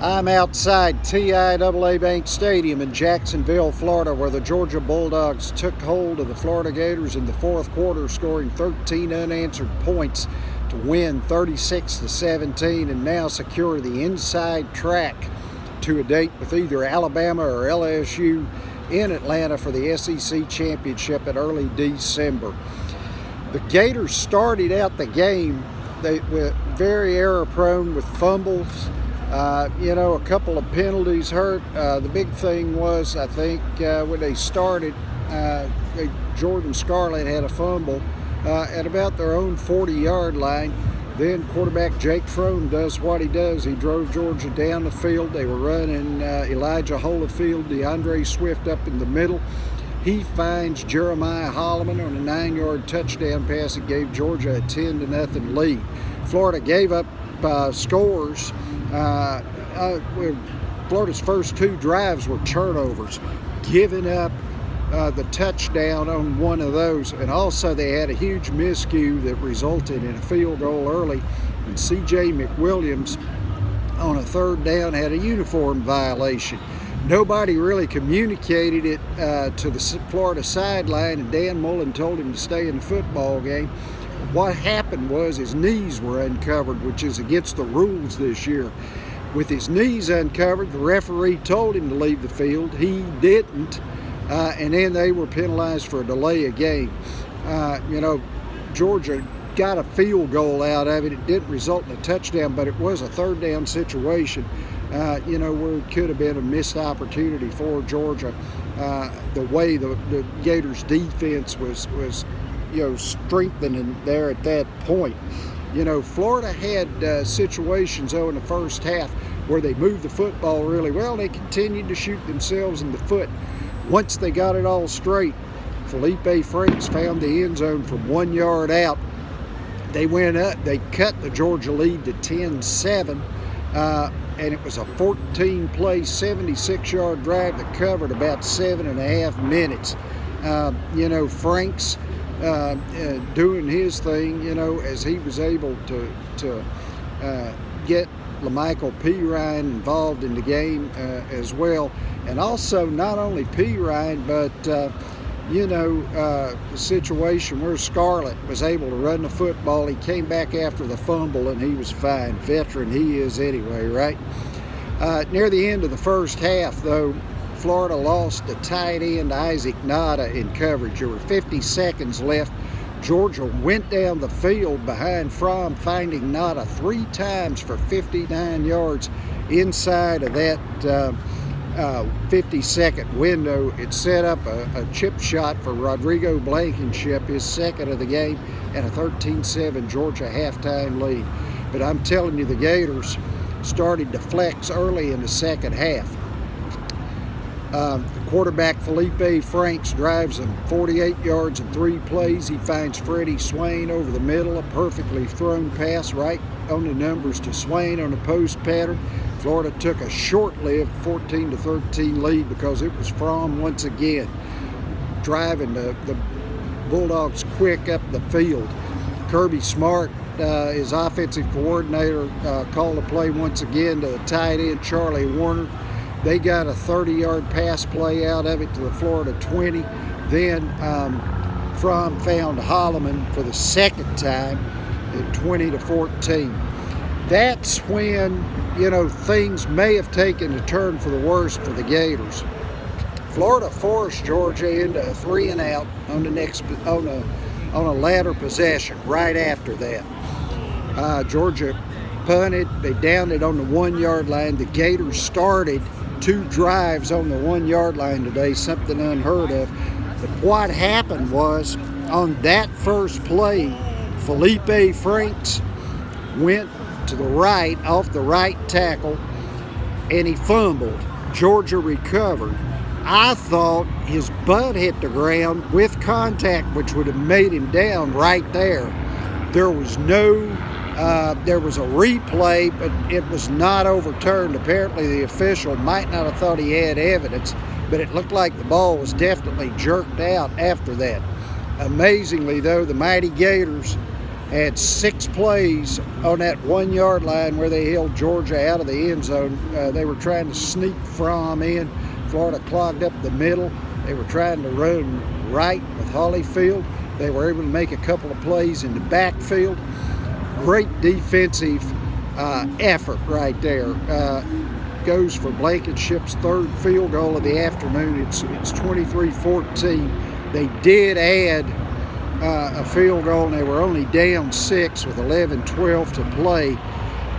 I'm outside TIAA Bank Stadium in Jacksonville, Florida, where the Georgia Bulldogs took hold of the Florida Gators in the fourth quarter, scoring 13 unanswered points to win 36-17 and now secure the inside track to a date with either Alabama or LSU in Atlanta for the SEC Championship in early December. The Gators started out the game were very error-prone with fumbles. A couple of penalties hurt. The big thing was, I think, when they started, Jordan Scarlett had a fumble at about their own 40-yard line. Then quarterback Jake Fromm does what he does. He drove Georgia down the field. They were running Elijah Holyfield, DeAndre Swift up in the middle. He finds Jeremiah Holloman on a 9-yard touchdown pass that gave Georgia a 10-0 lead. Florida gave up scores. Florida's first two drives were turnovers, giving up the touchdown on one of those. And also they had a huge miscue that resulted in a field goal early. And C.J. McWilliams on a third down had a uniform violation. Nobody really communicated it to the Florida sideline, and Dan Mullen told him to stay in the football game. What happened was his knees were uncovered, which is against the rules this year. With his knees uncovered, the referee told him to leave the field. He didn't, and then they were penalized for a delay of game. Georgia got a field goal out of it. It didn't result in a touchdown, but it was a third down situation, where it could have been a missed opportunity for Georgia. The way the Gators' defense was strengthening there at that point. Florida had situations, though, in the first half where they moved the football really well. They continued to shoot themselves in the foot. Once they got it all straight, Felipe Franks found the end zone from 1 yard out. They went up. They cut the Georgia lead to 10-7, and it was a 14-play, 76-yard drive that covered about 7.5 minutes. Franks doing his thing, as he was able to get LaMichael Pirine involved in the game as well. And also not only Pirine, but the situation where Scarlett was able to run the football. He came back after the fumble and he was fine. Veteran he is anyway, right? Near the end of the first half, though, Florida lost the tight end Isaac Nada in coverage. There were 50 seconds left. Georgia went down the field behind Fromm, finding Nada 3 times for 59 yards inside of that 50-second window. It set up a chip shot for Rodrigo Blankenship, his second of the game, and a 13-7 Georgia halftime lead. But I'm telling you, the Gators started to flex early in the second half. Quarterback Felipe Franks drives him 48 yards in 3 plays. He finds Freddie Swain over the middle, a perfectly thrown pass right on the numbers to Swain on the post pattern. Florida took a short-lived 14-13 lead because it was Fromm once again driving the Bulldogs quick up the field. Kirby Smart, his offensive coordinator, called a play once again to the tight end Charlie Warner. They got a 30-yard pass play out of it to the Florida 20. Then Fromm found Holloman for the second time at 20-14. That's when, things may have taken a turn for the worse for the Gators. Florida forced Georgia into a 3-and-out on a latter possession right after that. Georgia punted. They downed it on the 1-yard line. The Gators started 2 drives on the 1-yard line today, something unheard of. But what happened was, on that first play, Felipe Franks went to the right, off the right tackle, and he fumbled. Georgia recovered. I thought his butt hit the ground with contact, which would have made him down right there. There was a replay, but it was not overturned. Apparently the official might not have thought he had evidence, but it looked like the ball was definitely jerked out after that. Amazingly, though, the mighty Gators had 6 plays on that 1 yard line where they held Georgia out of the end zone. They were trying to sneak Fromm in. Florida clogged up the middle. They were trying to run right with Holyfield. They were able to make a couple of plays in the backfield. Great defensive effort right there. Goes for Blankenship's 3rd field goal of the afternoon. It's 23-14. They did add a field goal, and they were only down 6 with 11-12 to play.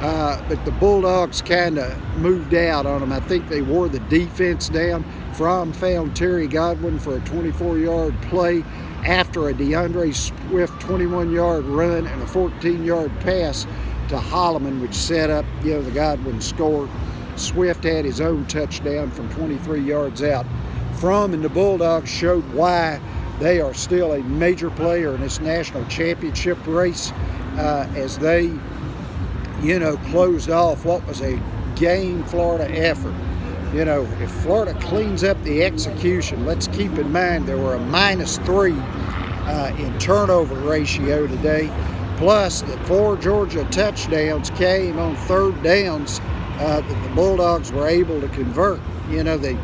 But the Bulldogs kind of moved out on them. I think they wore the defense down. Fromm found Terry Godwin for a 24-yard play after a DeAndre Swift 21-yard run and a 14-yard pass to Holloman, which set up, the Godwin score. Swift had his own touchdown from 23 yards out. Fromm and the Bulldogs showed why they are still a major player in this national championship race as they, closed off what was a game Florida effort. If Florida cleans up the execution, let's keep in mind there were a -3 in turnover ratio today. Plus, the 4 Georgia touchdowns came on 3rd downs that the Bulldogs were able to convert. They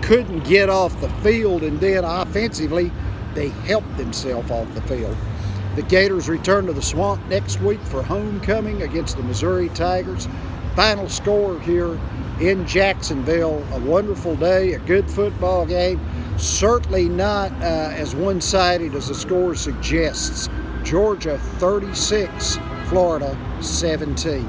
couldn't get off the field, and then offensively, they helped themselves off the field. The Gators return to the Swamp next week for homecoming against the Missouri Tigers. Final score here in Jacksonville. A wonderful day, a good football game. Certainly not as one-sided as the score suggests. Georgia 36, Florida 17.